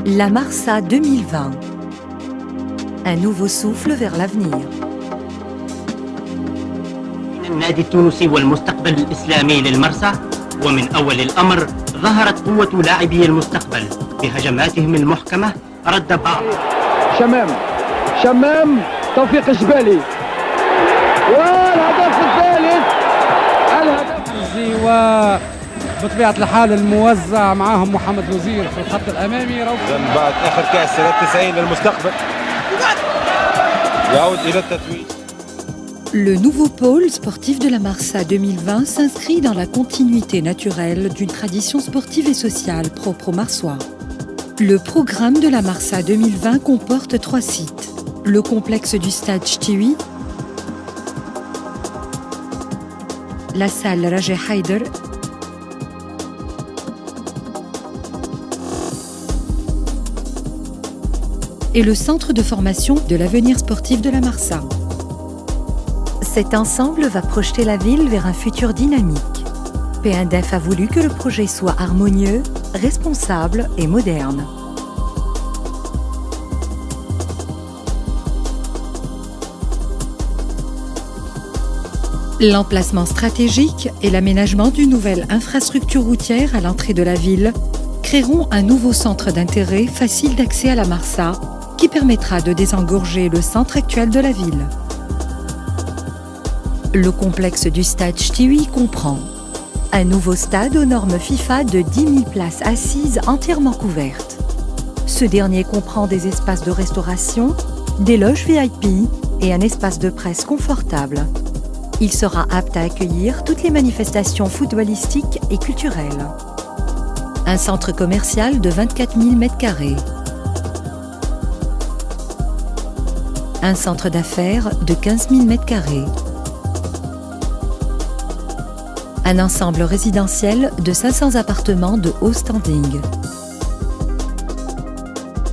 La Marsa 2020. Un nouveau souffle vers l'avenir. النادي التونسي والمستقبل الإسلامي للمرسى، ومن أول الأمر ظهرت قوة لاعبي المستقبل بهجماتهم المحكمة. رد بعض شمام توفيق الجبالي، والهدف الثالث. وبطبيعة الحال الموزع معاهم محمد وزير في الخط الأمامي. بعد آخر كأس سنة 90 للمستقبل يعود إلى التتويج. Le nouveau pôle sportif de la Marsa 2020 s'inscrit dans la continuité naturelle d'une tradition sportive et sociale propre aux Marsois. Le programme de la Marsa 2020 comporte 3 sites. Le complexe du stade Ch'tiwi, la salle Rajeh Haider, et le centre de formation de l'avenir sportif de la Marsa. Cet ensemble va projeter la ville vers un futur dynamique. P1DEF a voulu que le projet soit harmonieux, responsable et moderne. L'emplacement stratégique et l'aménagement d'une nouvelle infrastructure routière à l'entrée de la ville créeront un nouveau centre d'intérêt facile d'accès à la Marsa qui permettra de désengorger le centre actuel de la ville. Le complexe du stade Ch'tiwi comprend un nouveau stade aux normes FIFA de 10 000 places assises entièrement couvertes. Ce dernier comprend des espaces de restauration, des loges VIP et un espace de presse confortable. Il sera apte à accueillir toutes les manifestations footballistiques et culturelles. Un centre commercial de 24 000 m². Un centre d'affaires de 15 000 m². Un ensemble résidentiel de 500 appartements de haut standing.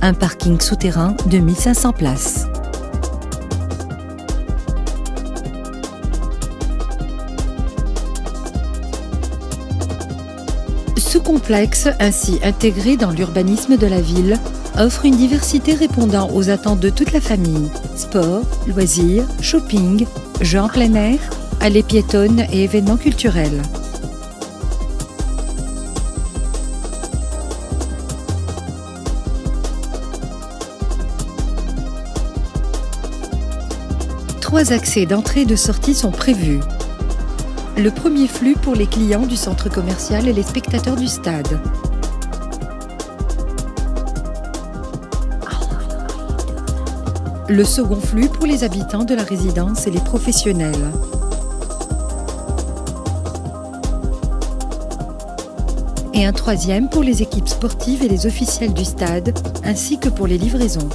Un parking souterrain de 1500 places. Ce complexe, ainsi intégré dans l'urbanisme de la ville, offre une diversité répondant aux attentes de toute la famille. Sport, loisirs, shopping, jeux en plein air, allées piétonnes et événements culturels. Trois accès d'entrée et de sortie sont prévus. Le premier flux pour les clients du centre commercial et les spectateurs du stade. Le second flux pour les habitants de la résidence et les professionnels. Et un troisième pour les équipes sportives et les officiels du stade, ainsi que pour les livraisons.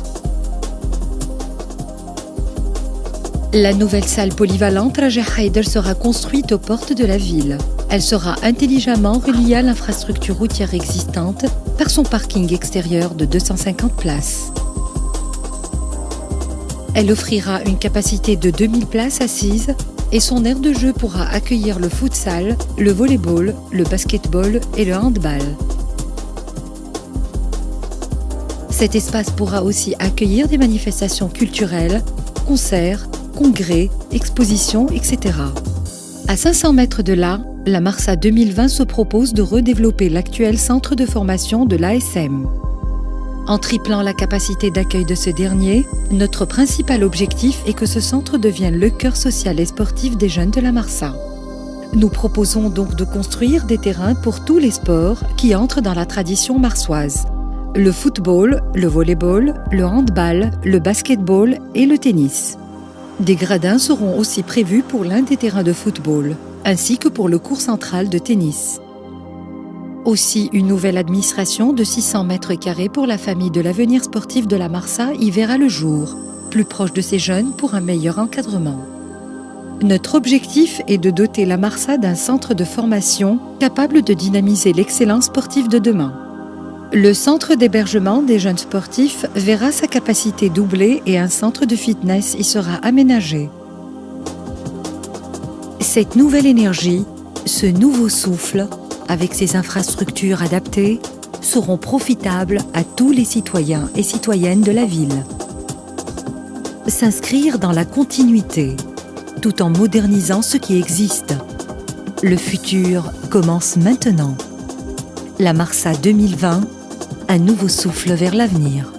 La nouvelle salle polyvalente Rajeh Haider sera construite aux portes de la ville. Elle sera intelligemment reliée à l'infrastructure routière existante par son parking extérieur de 250 places. Elle offrira une capacité de 2000 places assises et son aire de jeu pourra accueillir le futsal, le volleyball, le basketball et le handball. Cet espace pourra aussi accueillir des manifestations culturelles, concerts, congrès, expositions, etc. À 500 mètres de là, la Marsa 2020 se propose de redévelopper l'actuel centre de formation de l'ASM. En triplant la capacité d'accueil de ce dernier, notre principal objectif est que ce centre devienne le cœur social et sportif des jeunes de la Marsa. Nous proposons donc de construire des terrains pour tous les sports qui entrent dans la tradition marsoise. Le football, le volleyball, le handball, le basketball et le tennis. Des gradins seront aussi prévus pour l'un des terrains de football, ainsi que pour le court central de tennis. Aussi, une nouvelle administration de 600 m² pour la famille de l'avenir sportif de la Marsa y verra le jour, plus proche de ces jeunes pour un meilleur encadrement. Notre objectif est de doter la Marsa d'un centre de formation capable de dynamiser l'excellence sportive de demain. Le centre d'hébergement des jeunes sportifs verra sa capacité doublée et un centre de fitness y sera aménagé. Cette nouvelle énergie, ce nouveau souffle, avec ses infrastructures adaptées, seront profitables à tous les citoyens et citoyennes de la ville. S'inscrire dans la continuité, tout en modernisant ce qui existe. Le futur commence maintenant. La Marsa 2020, un nouveau souffle vers l'avenir.